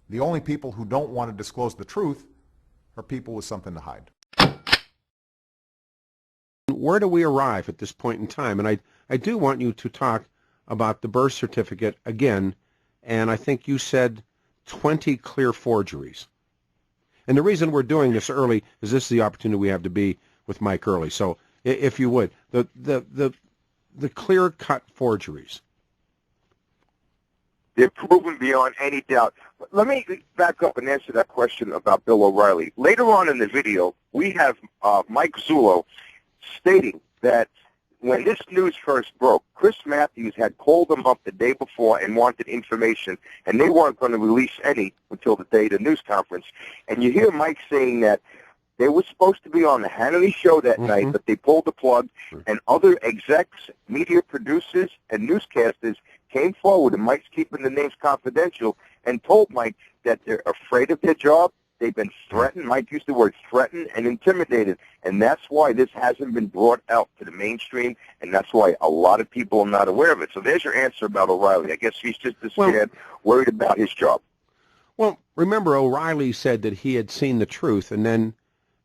The only people who don't want to disclose the truth are people with something to hide. Where do we arrive at this point in time? And I do want you to talk about the birth certificate again, and I think you said 20 clear forgeries. And the reason we're doing this early is this is the opportunity we have to be with Mike early. So if you would, the clear-cut forgeries. They're proven beyond any doubt. Let me back up and answer that question about Bill O'Reilly. Later on in the video, we have Mike Zullo stating that when this news first broke, Chris Matthews had called them up the day before and wanted information, and they weren't going to release any until the day of the news conference. And you hear Mike saying that they were supposed to be on the Hannity show that night, but they pulled the plug, and other execs, media producers, and newscasters came forward, and Mike's keeping the names confidential, and told Mike that they're afraid of their job. They've been threatened. Mike used the word threatened and intimidated, and that's why this hasn't been brought out to the mainstream, and that's why a lot of people are not aware of it. So there's your answer about O'Reilly. I guess he's just as scared, worried about his job. Well, remember, O'Reilly said that he had seen the truth, and then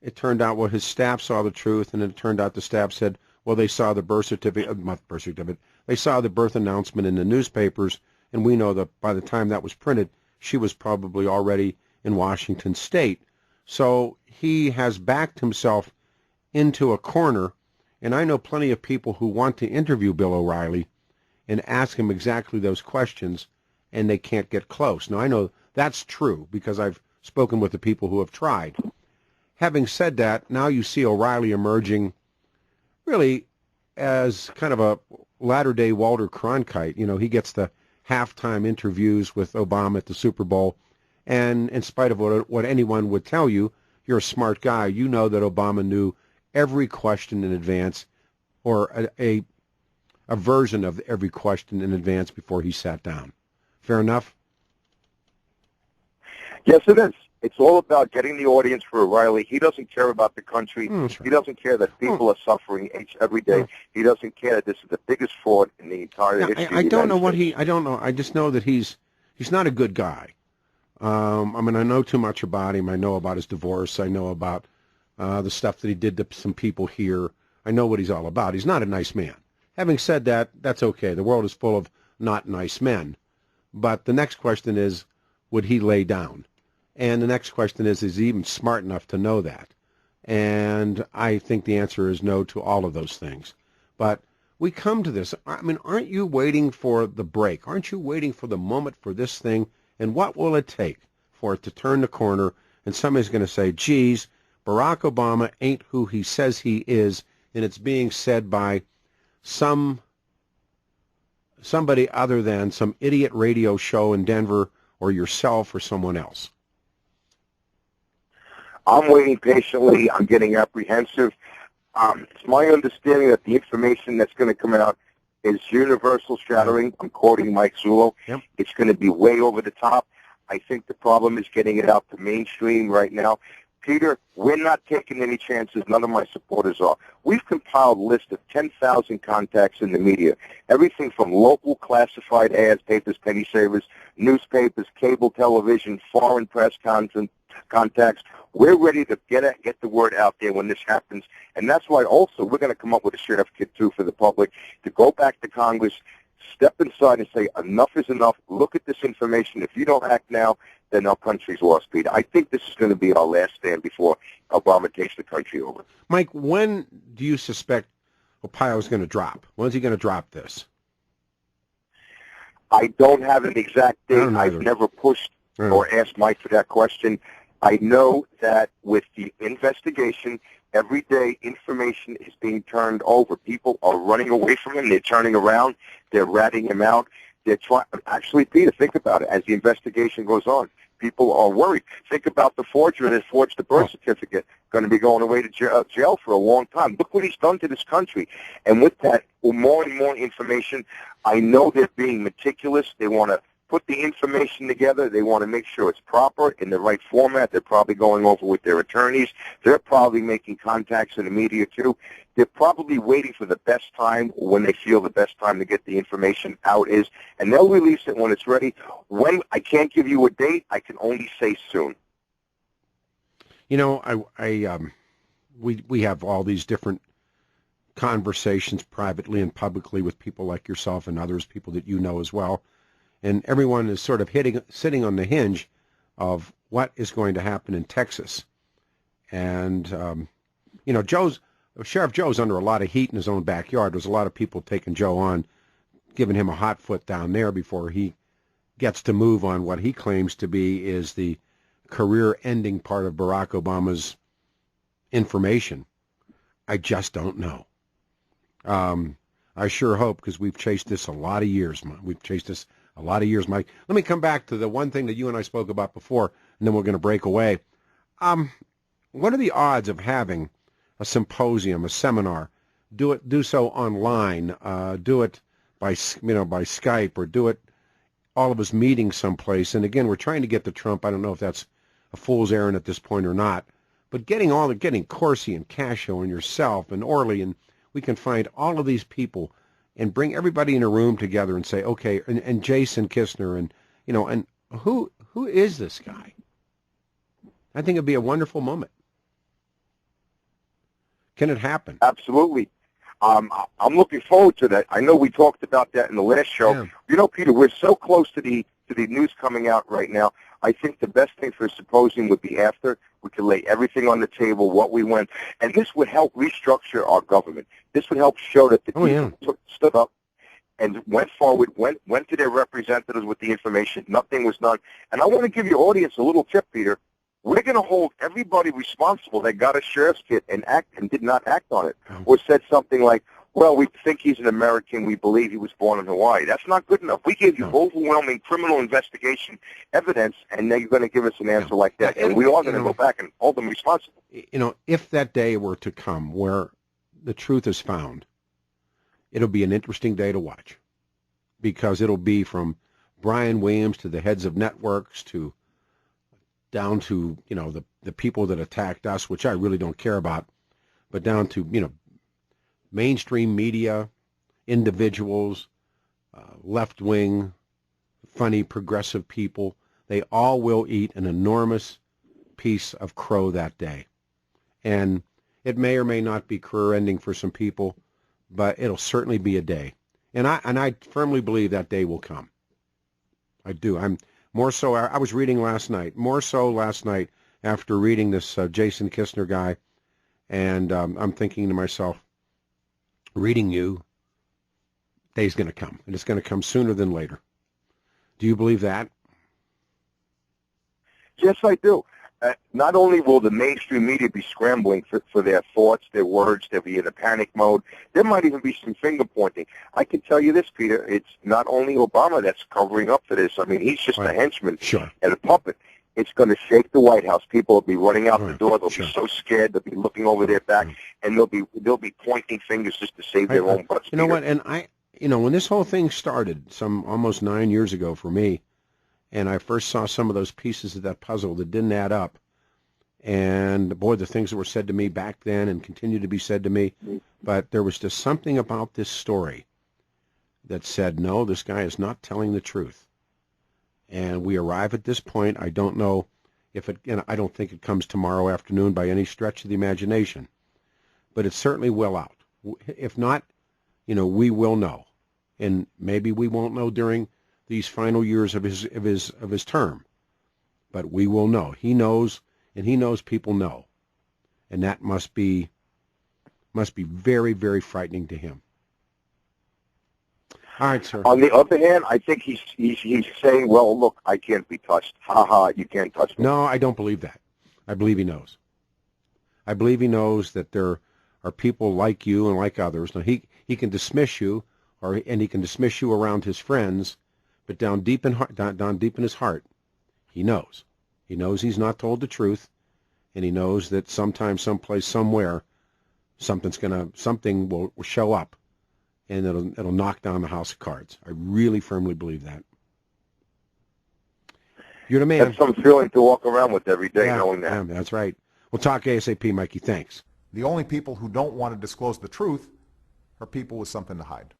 it turned out, well, his staff saw the truth, and it turned out the staff said, well, they saw the birth certificate, not birth certificate, they saw the birth announcement in the newspapers, and we know that by the time that was printed, she was probably already in Washington State. So he has backed himself into a corner, and I know plenty of people who want to interview Bill O'Reilly and ask him exactly those questions, and they can't get close. Now, I know that's true because I've spoken with the people who have tried. Having said that, now you see O'Reilly emerging really as kind of a latter-day Walter Cronkite. You know, he gets the halftime interviews with Obama at the Super Bowl, and in spite of what anyone would tell you, you're a smart guy. You know that Obama knew every question in advance, or a version of every question in advance before he sat down. Fair enough? Yes, it is. It's all about getting the audience for O'Reilly. He doesn't care about the country. Sure. He doesn't care that people are suffering every day. He doesn't care that this is the biggest fraud in the entire history of the United States. I don't know. I just know that he's not a good guy. I mean, I know too much about him. I know about his divorce. I know about the stuff that he did to some people here. I know what he's all about. He's not a nice man. Having said that, that's okay. The world is full of not nice men. But the next question is, would he lay down? And the next question is he even smart enough to know that? And I think the answer is no to all of those things. But we come to this. I mean, aren't you waiting for the break? Aren't you waiting for the moment for this thing? And what will it take for it to turn the corner and somebody's going to say, geez, Barack Obama ain't who he says he is, and it's being said by somebody other than some idiot radio show in Denver or yourself or someone else? I'm waiting patiently. I'm getting apprehensive. It's my understanding that the information that's going to come out is universal shattering. I'm quoting Mike Zullo. Yep. It's going to be way over the top. I think the problem is getting it out to mainstream right now. Peter, we're not taking any chances. None of my supporters are. We've compiled a list of 10,000 contacts in the media, everything from local classified ads, papers, penny savers, newspapers, cable television, foreign press contacts. We're ready to get the word out there when this happens, and that's why also we're going to come up with a sheriff kit, too, for the public, to go back to Congress, step inside and say enough is enough, look at this information. If you don't act now, then our country's lost, Peter. I think this is going to be our last stand before Obama takes the country over. Mike, when do you suspect Opio is going to drop? When's he going to drop this? I don't have an exact date. I've never pushed or asked Mike for that question. I know that with the investigation, every day information is being turned over. People are running away from him. They're turning around. They're ratting him out. They're trying. Actually, Peter, think about it. As the investigation goes on, people are worried. Think about the forger that forged the birth certificate, going to be going away to jail for a long time. Look what he's done to this country. And with that, more and more information, I know they're being meticulous. They want to put the information together. They want to make sure it's proper, in the right format. They're probably going over with their attorneys. They're probably making contacts in the media, too. They're probably waiting for the best time, when they feel the best time to get the information out is, and they'll release it when it's ready. When I can't give you a date, I can only say soon. You know, we have all these different conversations privately and publicly with people like yourself and others, people that you know as well, and everyone is sort of sitting on the hinge of what is going to happen in Texas. And you know, Sheriff Joe's under a lot of heat in his own backyard. There's a lot of people taking Joe on, giving him a hot foot down there before he gets to move on what he claims to be is the career-ending part of Barack Obama's information. I just don't know. I sure hope, because we've chased this a lot of years. Mike. Let me come back to the one thing that you and I spoke about before, and then we're going to break away. What are the odds of having a symposium, a seminar, do so online, do it by Skype, or do it all of us meeting someplace? And again, we're trying to get to Trump. I don't know if that's a fool's errand at this point or not, but getting Corsi and Cascio and yourself and Orly, and we can find all of these people and bring everybody in a room together and say, okay, and Jason Kistner, and you know, and who is this guy? I think it'd be a wonderful moment. Can it happen? Absolutely. I'm looking forward to that. I know we talked about that in the last show. Yeah. You know, Peter, we're so close to the news coming out right now. I think the best thing for a symposium would be after. We could lay everything on the table, what we went, and this would help restructure our government. This would help show that the people stood up and went forward, went to their representatives with the information. Nothing was done. And I want to give your audience a little tip, Peter. We're going to hold everybody responsible that got a sheriff's kit and did not act on it, or said something like, well, we think he's an American. We believe he was born in Hawaii. That's not good enough. We gave you overwhelming criminal investigation evidence, and then you're going to give us an answer like that. And we are going to go back and hold them responsible. You know, if that day were to come where the truth is found, it'll be an interesting day to watch, because it'll be from Brian Williams to the heads of networks to down to, you know, the people that attacked us, which I really don't care about, but down to, you know, mainstream media, individuals, left-wing, funny, progressive people. They all will eat an enormous piece of crow that day. And it may or may not be career-ending for some people, but it'll certainly be a day. And I firmly believe that day will come. I do. I was reading last night, more so last night after reading this Jason Kistner guy, and I'm thinking to myself, reading you, day's going to come, and it's going to come sooner than later. Do you believe that? Yes, I do. Not only will the mainstream media be scrambling for their thoughts, their words, they'll be in a panic mode. There might even be some finger pointing. I can tell you this, Peter, it's not only Obama that's covering up for this. I mean, he's just a henchman and a puppet. It's going to shake the White House. People will be running out the door. They'll be so scared. They'll be looking over their back, and they'll be pointing fingers just to save their own butts. You know what? And when this whole thing started, some almost 9 years ago for me, and I first saw some of those pieces of that puzzle that didn't add up, and boy, the things that were said to me back then and continue to be said to me, but there was just something about this story that said, no, this guy is not telling the truth. And we arrive at this point. I don't know if it, and I don't think it comes tomorrow afternoon by any stretch of the imagination, but it's certainly well out. If not, we will know, and maybe we won't know during these final years of his term, but we will know. He knows, and he knows people know, and that must be very, very frightening to him. All right, sir. On the other hand, I think he's saying, well, look, I can't be touched. Ha ha, you can't touch me. No, I don't believe that. I believe he knows. I believe he knows that there are people like you and like others. Now, he can dismiss you, and he can dismiss you around his friends, but down deep in his heart, he knows. He knows he's not told the truth, and he knows that sometime, someplace, somewhere, something will show up, and it'll knock down the house of cards. I really firmly believe that. You're the man. That's some feeling to walk around with every day, Yeah, knowing that. yeah, that's right. We'll talk ASAP, Mikey. Thanks. The only people who don't want to disclose the truth are people with something to hide.